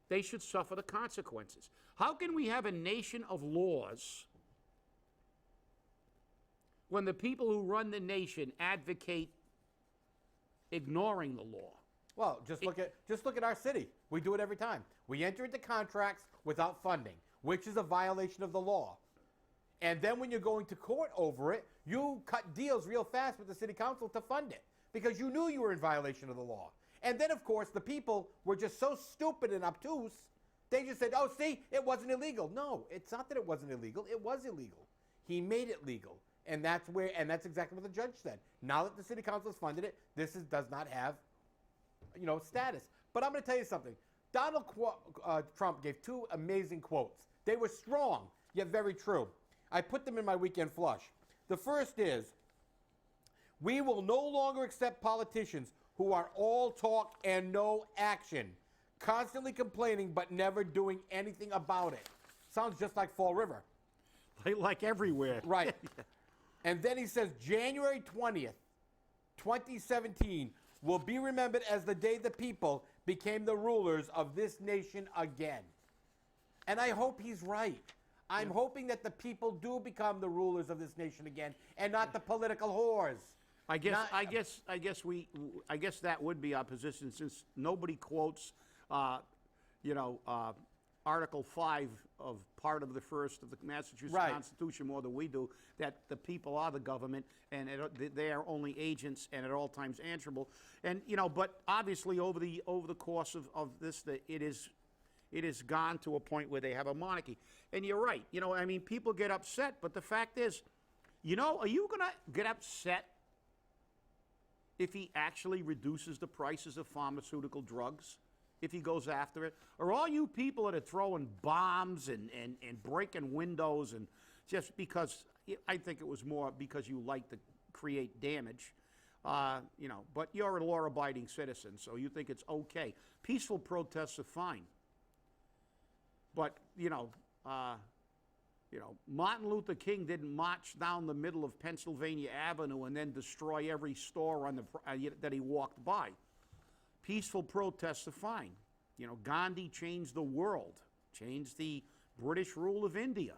they should suffer the consequences. How can we have a nation of laws when the people who run the nation advocate ignoring the law? Well, just look at our city. We do it every time. We enter into contracts without funding, which is a violation of the law. And then when you're going to court over it, you cut deals real fast with the city council to fund it because you knew you were in violation of the law. And then, of course, the people were just so stupid and obtuse, they just said, oh, see, it wasn't illegal. No, it's not that it wasn't illegal. It was illegal. He made it legal. And that's exactly what the judge said. Now that the city council has funded it, does not have, status. But I'm going to tell you something. Donald Trump gave two amazing quotes. They were strong, yet very true. I put them in my weekend flush. The first is, we will no longer accept politicians who are all talk and no action, constantly complaining but never doing anything about it. Sounds just like Fall River. Like everywhere. Right. And then he says, January 20th, 2017 will be remembered as the day the people became the rulers of this nation again. And I hope he's right. I'm hoping that the people do become the rulers of this nation again, and not the political whores. I guess that would be our position, since nobody quotes, Article 5 of part of the first of the Massachusetts Constitution more than we do, that the people are the government and they are only agents and at all times answerable. And but obviously over the course of this, it has gone to a point where they have a monarchy. And you're right. People get upset, but the fact is, are you going to get upset if he actually reduces the prices of pharmaceutical drugs? If he goes after it? Or all you people that are throwing bombs and breaking windows, and just because, I think it was more because you like to create damage, but you're a law-abiding citizen, so you think it's okay. Peaceful protests are fine. But, Martin Luther King didn't march down the middle of Pennsylvania Avenue and then destroy every store that he walked by. Peaceful protests are fine. Gandhi changed the world, changed the British rule of India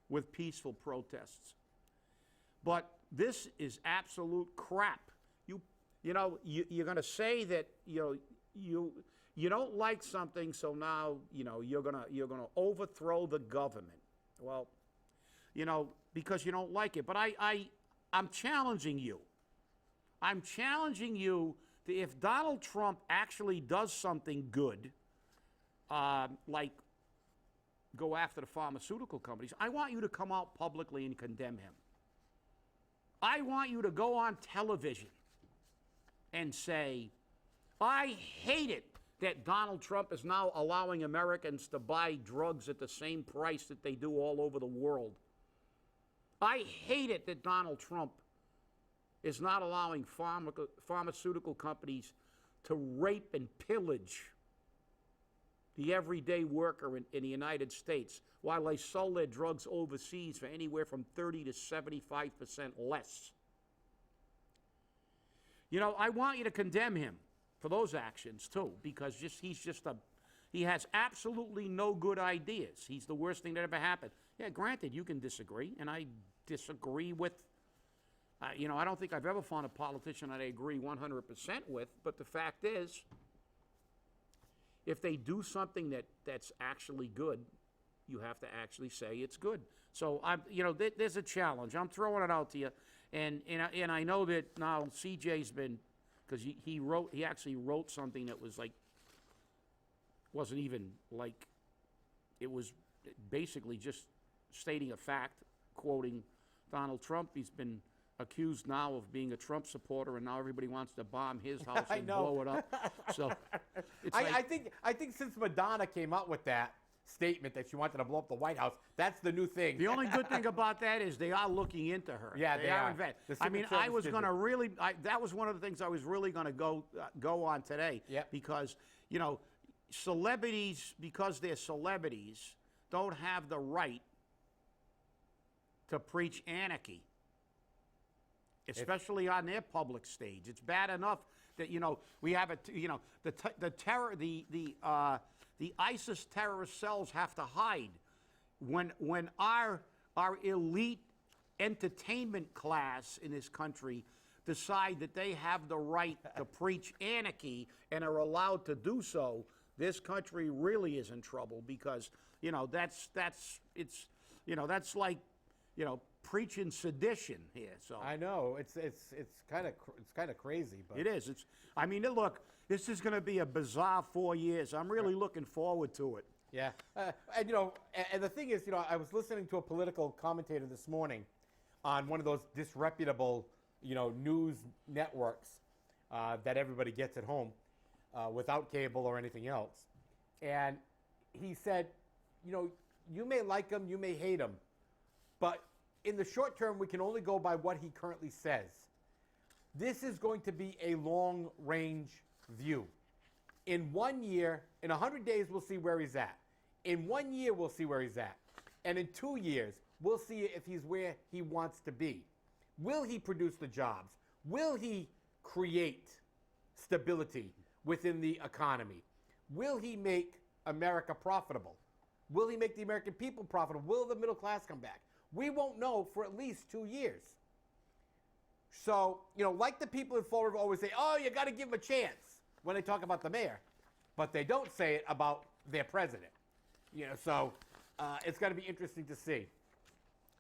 with peaceful protests. But this is absolute crap. You're going to say that you don't like something, so now you're going to overthrow the government. Well, because you don't like it. But I'm challenging you. I'm challenging you. If Donald Trump actually does something good, like go after the pharmaceutical companies, I want you to come out publicly and condemn him. I want you to go on television and say, I hate it that Donald Trump is now allowing Americans to buy drugs at the same price that they do all over the world. I hate it that Donald Trump is not allowing pharmaceutical companies to rape and pillage the everyday worker in the United States while they sell their drugs overseas for anywhere from 30 to 75% less. I want you to condemn him for those actions too, because he has absolutely no good ideas. He's the worst thing that ever happened. Yeah, granted, you can disagree, and I disagree with I don't think I've ever found a politician that I agree 100% with, but the fact is, if they do something that's actually good, you have to actually say it's good. So, there's a challenge. I'm throwing it out to you, and I know that now CJ's been, because he actually wrote something that was wasn't even it was basically just stating a fact, quoting Donald Trump. He's been accused now of being a Trump supporter, and now everybody wants to bomb his house and blow it up. So it's I think since Madonna came out with that statement that she wanted to blow up the White House, that's the new thing. The only good thing about that is they are looking into her. Yeah, they are. I was going to really, that was one of the things I was really going to go on today. Yep. Because, celebrities, because they're celebrities, don't have the right to preach anarchy, especially on their public stage. It's bad enough that we have the The ISIS terrorist cells have to hide. When our elite entertainment class in this country decide that they have the right to preach anarchy and are allowed to do so, this country really is in trouble, because that's like preaching sedition here. So I know it's kind of crazy, but it is. Look, this is going to be a bizarre 4 years. I'm really looking forward to it. yeah. And the thing is, I was listening to a political commentator this morning on one of those disreputable news networks that everybody gets at home without cable or anything else, and he said, you may like him, you may hate him, but in the short term, we can only go by what he currently says. This is going to be a long-range view. In 1 year, in 100 days, we'll see where he's at. In 1 year, we'll see where he's at. And in 2 years, we'll see if he's where he wants to be. Will he produce the jobs? Will he create stability within the economy? Will he make America profitable? Will he make the American people profitable? Will the middle class come back? We won't know for at least 2 years. So, like the people in Fall River always say, oh, you got to give him a chance when they talk about the mayor. But they don't say it about their president. So it's going to be interesting to see.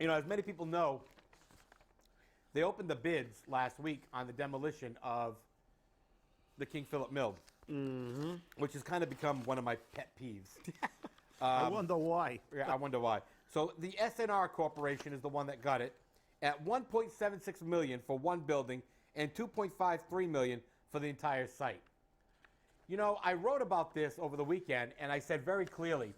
As many people know, they opened the bids last week on the demolition of the King Philip Mill, which has kind of become one of my pet peeves. I wonder why. Yeah, I wonder why. So the SNR Corporation is the one that got it at $1.76 million for one building and $2.53 million for the entire site. I wrote about this over the weekend, and I said very clearly,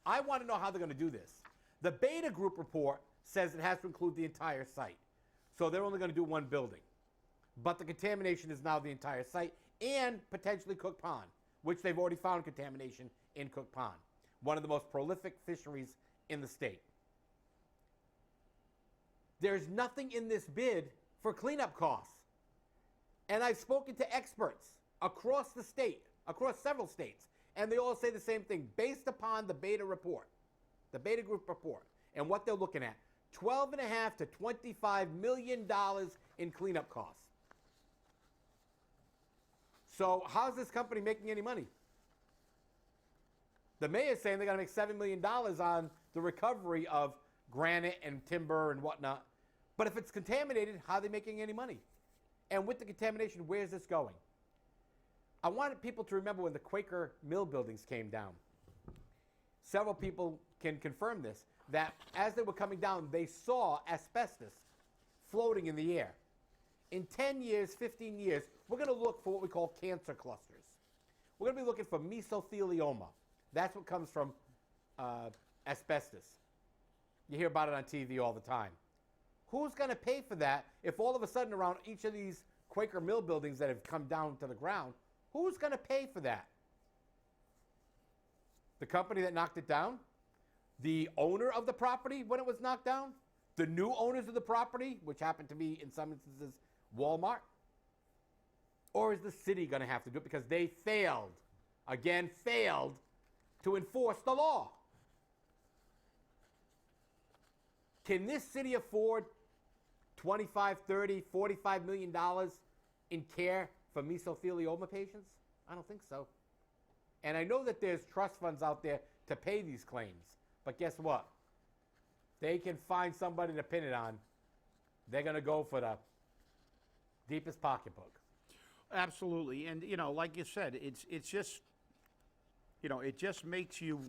I want to know how they're going to do this. The Beta Group report says it has to include the entire site. So they're only going to do one building. But the contamination is now the entire site and potentially Cook Pond, which they've already found contamination in Cook Pond, one of the most prolific fisheries in the state. There's nothing in this bid for cleanup costs. And I've spoken to experts across the state, across several states, and they all say the same thing based upon the Beta report, the Beta Group report, and what they're looking at. $12.5 to $25 million in cleanup costs. So how's this company making any money? The mayor's saying they're going to make $7 million on the recovery of granite and timber and whatnot. But if it's contaminated, how are they making any money? And with the contamination, where's this going? I wanted people to remember when the Quaker Mill buildings came down. Several people can confirm this, that as they were coming down, they saw asbestos floating in the air. In 10 years, 15 years, we're going to look for what we call cancer clusters. We're going to be looking for mesothelioma. That's what comes from asbestos. You hear about it on TV all the time. Who's going to pay for that if all of a sudden around each of these Quaker Mill buildings that have come down to the ground, who's going to pay for that? The company that knocked it down? The owner of the property when it was knocked down? The new owners of the property, which happen to be, in some instances, Walmart? Or is the city going to have to do it because they failed, again, failed to enforce the law? Can this city afford $25, $30, $45 million in care for mesothelioma patients? I don't think so. And I know that there's trust funds out there to pay these claims. But guess what? They can find somebody to pin it on. They're going to go for the deepest pocketbook. Absolutely. And, like you said, it's just, it just makes you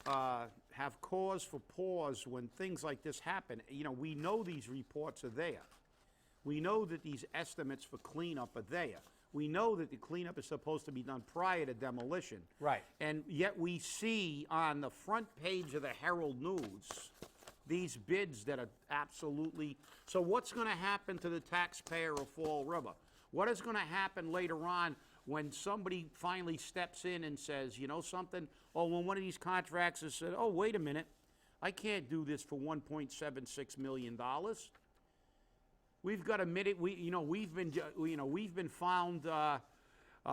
have cause for pause when things like this happen. We know these reports are there. We know that these estimates for cleanup are there. We know that the cleanup is supposed to be done prior to demolition. Right. And yet we see on the front page of the Herald News these bids that are absolutely... So what's going to happen to the taxpayer of Fall River? What is going to happen later on when somebody finally steps in and says, you know something? Oh, when one of these contractors said, oh, wait a minute, I can't do this for $1.76 million. We've got a minute. We've been found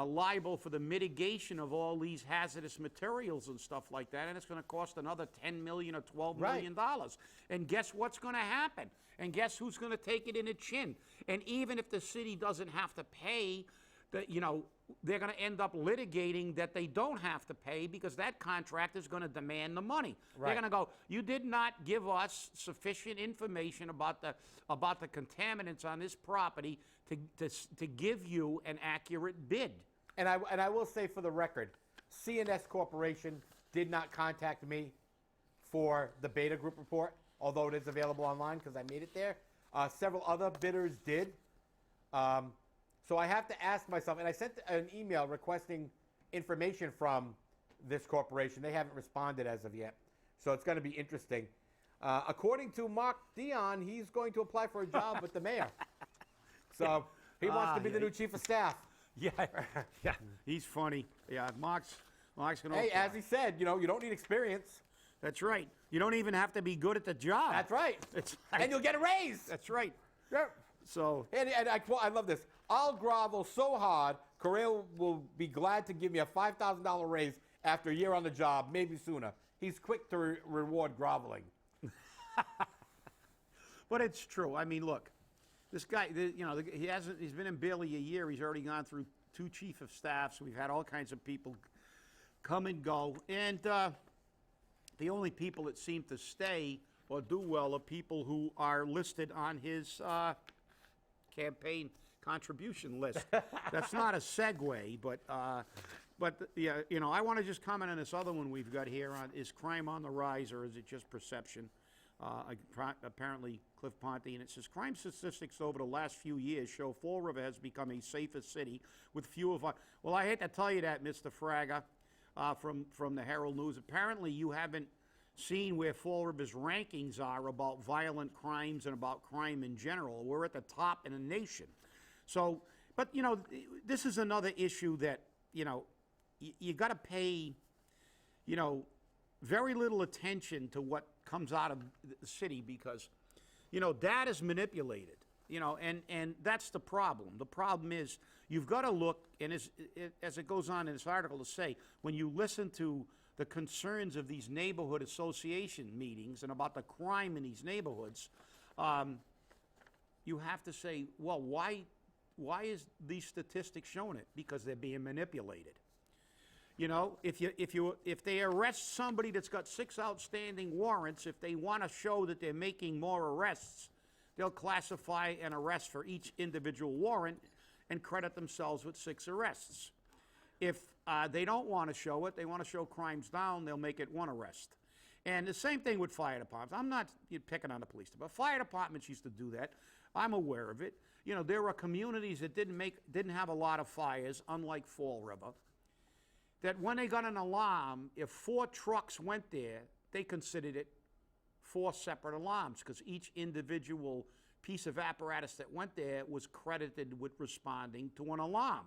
liable for the mitigation of all these hazardous materials and stuff like that, and it's going to cost another $10 million or $12 million dollars. And guess what's going to happen? And guess who's going to take it in the chin? And even if the city doesn't have to pay, they're going to end up litigating that they don't have to pay because that contractor is going to demand the money. Right. They're going to go, you did not give us sufficient information about the contaminants on this property to give you an accurate bid. And I will say for the record, CNS Corporation did not contact me for the beta group report, although it is available online because I made it there. Several other bidders did. So I have to ask myself, and I sent an email requesting information from this corporation. They haven't responded as of yet. So it's going to be interesting. According to Mark Dion, he's going to apply for a job with the mayor. So he wants to be the new chief of staff. Yeah, yeah, he's funny. Yeah, Mark's going to. Hey, as he said, you don't need experience. That's right. You don't even have to be good at the job. That's right. That's And you'll get a raise. That's right. Yep. So. And I love this. I'll grovel so hard, Correa will be glad to give me a $5,000 raise after a year on the job, maybe sooner. He's quick to reward groveling. But it's true. I mean, look, this guy, he's been in barely a year. He's already gone through 2 chief of staffs. We've had all kinds of people come and go. And the only people that seem to stay or do well are people who are listed on his campaign contribution list. That's not a segue, but yeah, I want to just comment on this other one we've got here on, is crime on the rise or is it just perception? Apparently Cliff Ponte, and it says, crime statistics over the last few years show Fall River has become a safer city with fewer well, I hate to tell you that, Mr. Fraga, from the Herald News. Apparently you haven't seen where Fall River's rankings are about violent crimes and about crime in general. We're at the top in the nation. So, but this is another issue that, you got to pay, very little attention to what comes out of the city because, data is manipulated, and that's the problem. The problem is you've got to look, and as it goes on in this article to say, when you listen to the concerns of these neighborhood association meetings and about the crime in these neighborhoods, you have to say, well, why is these statistics showing it? Because they're being manipulated. If they arrest somebody that's got 6 outstanding warrants, if they want to show that they're making more arrests, they'll classify an arrest for each individual warrant and credit themselves with 6 arrests. If they don't want to show it, they want to show crimes down, they'll make it 1 arrest. And the same thing with fire departments. I'm not picking on the police department. Fire departments used to do that. I'm aware of it. There are communities that didn't have a lot of fires, unlike Fall River, that when they got an alarm, if 4 trucks went there, they considered it 4 separate alarms because each individual piece of apparatus that went there was credited with responding to an alarm.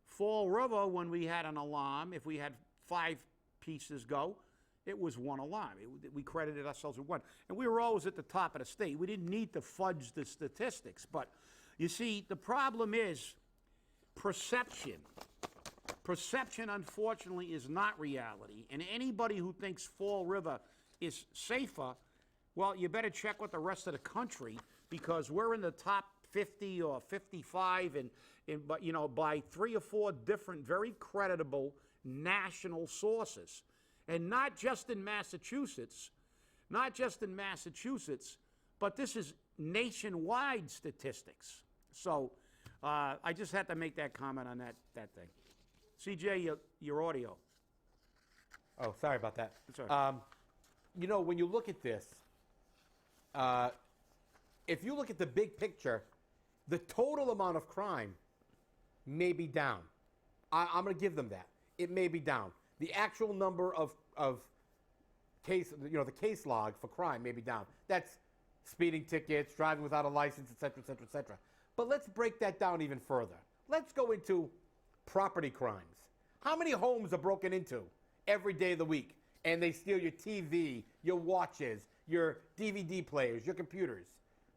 Fall River, when we had an alarm, if we had 5 pieces go, it was 1 alarm. We credited ourselves with 1. And we were always at the top of the state. We didn't need to fudge the statistics. But you see, the problem is perception. Perception, unfortunately, is not reality. And anybody who thinks Fall River is safer, well, you better check with the rest of the country because we're in the top 50 or 55 but by 3 or 4 different very creditable national sources. And not just in Massachusetts, but this is nationwide statistics. So I just had to make that comment on that thing. CJ, your audio. Oh, sorry about that. That's all right. When you look at this, if you look at the big picture, the total amount of crime may be down. I'm going to give them that. It may be down. The actual number of case, the case log for crime may be down. That's speeding tickets, driving without a license, et cetera, et cetera, et cetera. But let's break that down even further. Let's go into property crimes. How many homes are broken into every day of the week and they steal your TV, your watches, your DVD players, your computers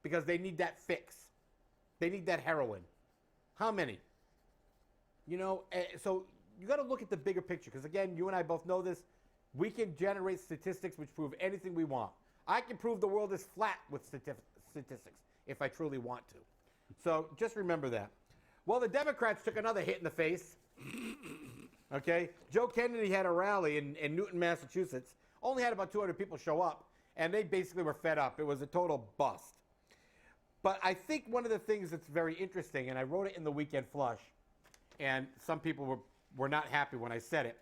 because they need that fix? They need that heroin. How many? So you got to look at the bigger picture, because again, you and I both know this. We can generate statistics which prove anything we want. I can prove the world is flat with statistics if I truly want to. So just remember that. Well, the Democrats took another hit in the face. Okay, Joe Kennedy had a rally in Newton, Massachusetts. Only had about 200 people show up, and they basically were fed up. It was a total bust. But I think one of the things that's very interesting, and I wrote it in the Weekend Flush, and some people were not happy when I said it.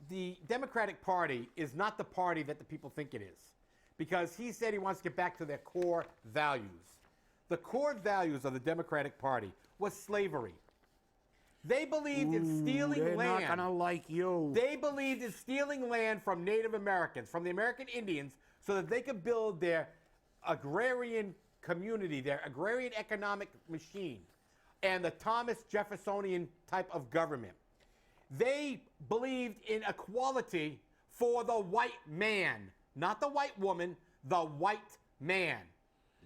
The Democratic Party is not the party that the people think it is, because he said he wants to get back to their core values. The core values of the Democratic Party was slavery. They believed in stealing they're land. not gonna like you. They believed in stealing land from Native Americans, from the American Indians, so that they could build their agrarian community, their agrarian economic machine, and the Thomas Jeffersonian type of government. They believed in equality for the white man, not the white woman, the white man.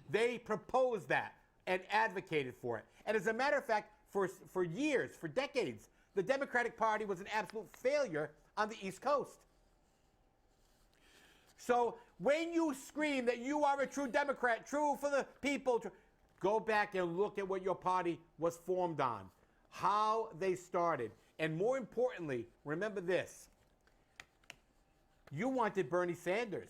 They proposed that and advocated for it. And as a matter of fact, for years, for decades, the Democratic Party was an absolute failure on the East Coast. So when you scream that you are a true Democrat, true for the people, go back and look at what your party was formed on, how they started. And more importantly, remember this. You wanted Bernie Sanders,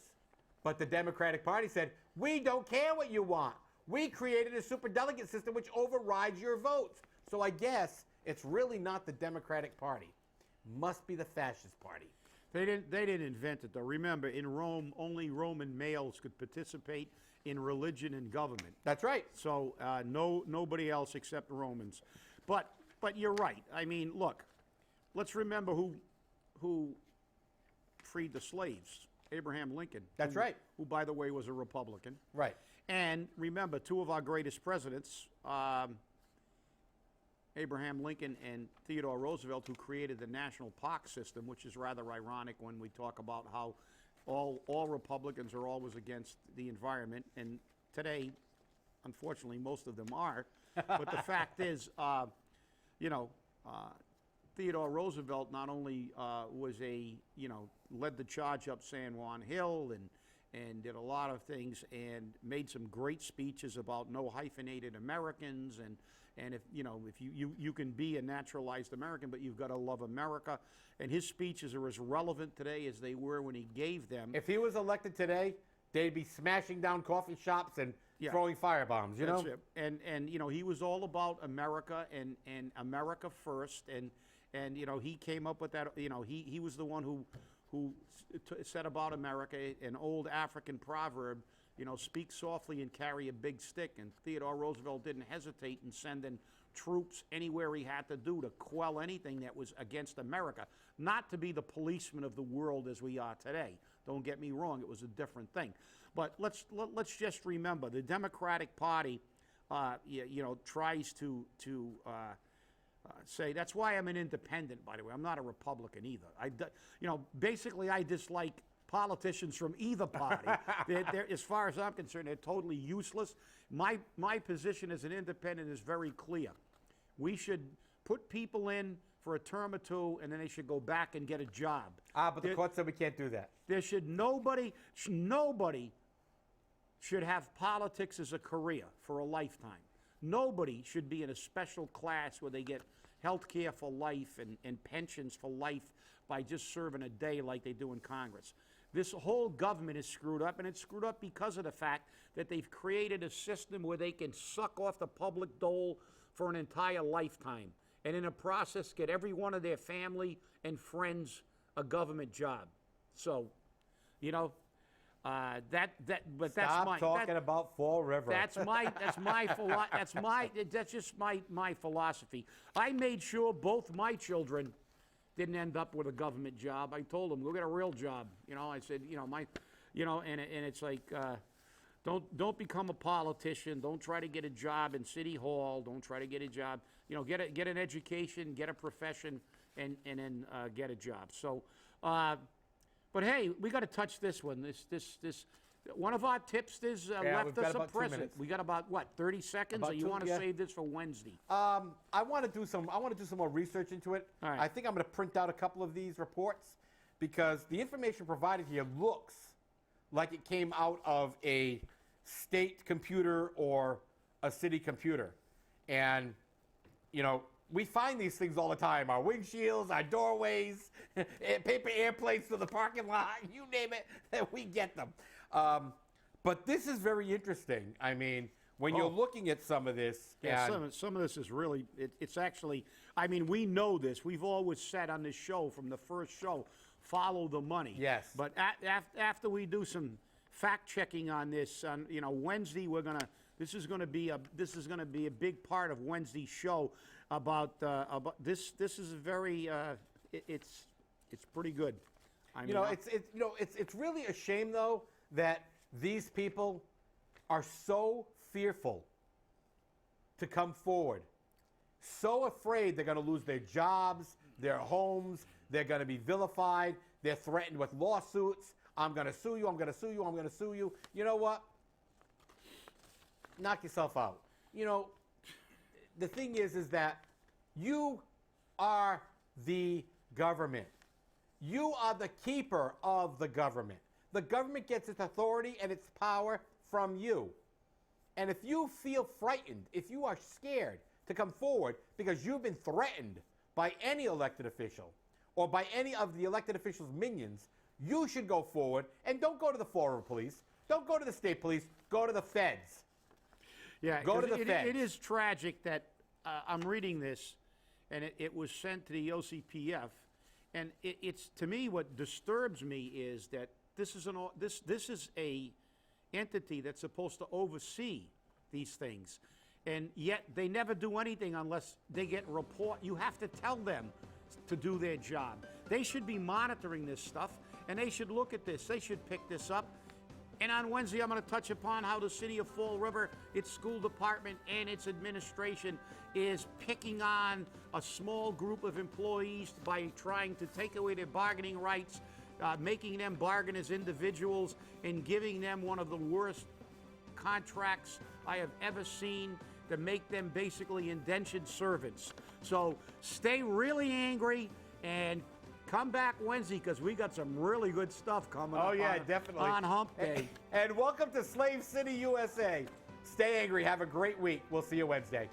but the Democratic Party said, we don't care what you want. We created a superdelegate system which overrides your votes. So I guess it's really not the Democratic Party. Must be the fascist party. They didn't invent it, though. Remember, in Rome, only Roman males could participate in religion and government. That's right. So nobody else except Romans. But you're right. I mean, look, let's remember who freed the slaves. Abraham Lincoln. That's right. Who, by the way, was a Republican. Right. And remember, two of our greatest presidents, Abraham Lincoln and Theodore Roosevelt, who created the national park system, which is rather ironic when we talk about how all Republicans are always against the environment. And today, unfortunately, most of them are. But the fact is, Theodore Roosevelt not only was led the charge up San Juan Hill and did a lot of things and made some great speeches about no hyphenated Americans and if you can be a naturalized American, but you've got to love America. And his speeches are as relevant today as they were when he gave them. If he was elected today, they'd be smashing down coffee shops and throwing firebombs, you know? That's it. And he was all about America and America first. And he came up with that. He was the one who said about America, an old African proverb, speak softly and carry a big stick. And Theodore Roosevelt didn't hesitate in sending troops anywhere he had to quell anything that was against America. Not to be the policeman of the world as we are today. Don't get me wrong, it was a different thing. But let's just remember, the Democratic Party, tries to say, that's why I'm an independent, by the way. I'm not a Republican either. Basically, I dislike politicians from either party. They're, as far as I'm concerned, they're totally useless. My position as an independent is very clear. We should put people in for a term or two, and then they should go back and get a job. But the court said we can't do that. There should nobody should have politics as a career for a lifetime. Nobody should be in a special class where they get health care for life and pensions for life by just serving a day like they do in Congress. This whole government is screwed up, and it's screwed up because of the fact that they've created a system where they can suck off the public dole for an entire lifetime, and in the process get every one of their family and friends a government job. So, Stop talking about Fall River. That's just my philosophy. I made sure both my children didn't end up with a government job. I told them, go get a real job. I said, and it's like, don't become a politician. Don't try to get a job in City Hall. Don't try to get a job. Get an education, get a profession, and then get a job. So, but hey, we got to touch this one. This One of our tipsters Yeah, we've left got us a about 2 present. minutes. We got about, what, 30 seconds? About Or you two- want to yeah. save this for Wednesday? I want to do some. I want to do some more research into it. All right. I think I'm going to print out a couple of these reports because the information provided here looks like it came out of a state computer or a city computer, and we find these things all the time: our windshields, our doorways, paper airplanes to the parking lot. You name it, we get them. But this is very interesting. I mean, when you're looking at some of this, Yeah, and some of this is really, it's actually, I mean, we know this. We've always said on this show, from the first show, follow the money. Yes. But after we do some fact checking on this, on Wednesday, this is gonna be a big part of Wednesday's show about this. This is a very, it's pretty good. I mean, it's really a shame though that these people are so fearful to come forward, so afraid they're going to lose their jobs, their homes, they're going to be vilified, they're threatened with lawsuits. I'm going to sue you, I'm going to sue you, I'm going to sue you. You know what? Knock yourself out. The thing is that you are the government. You are the keeper of the government. The government gets its authority and its power from you. And if you feel frightened, if you are scared to come forward because you've been threatened by any elected official or by any of the elected officials' minions, you should go forward and don't go to the Florida police. Don't go to the state police. Go to the feds. Yeah, Go to the feds. It is tragic that I'm reading this, and it was sent to the OCPF, and it's, to me, what disturbs me is that this is a entity that's supposed to oversee these things, and yet they never do anything unless they get report. You have to tell them to do their job. They should be monitoring this stuff, and they should look at this. They should pick this up. And on Wednesday, I'm going to touch upon how the city of Fall River, its school department, and its administration is picking on a small group of employees by trying to take away their bargaining rights, making them bargain as individuals, and giving them one of the worst contracts I have ever seen, to make them basically indentured servants. So stay really angry and come back Wednesday, because we got some really good stuff coming up. Oh, yeah, definitely. On Hump Day. And welcome to Slave City, USA. Stay angry. Have a great week. We'll see you Wednesday.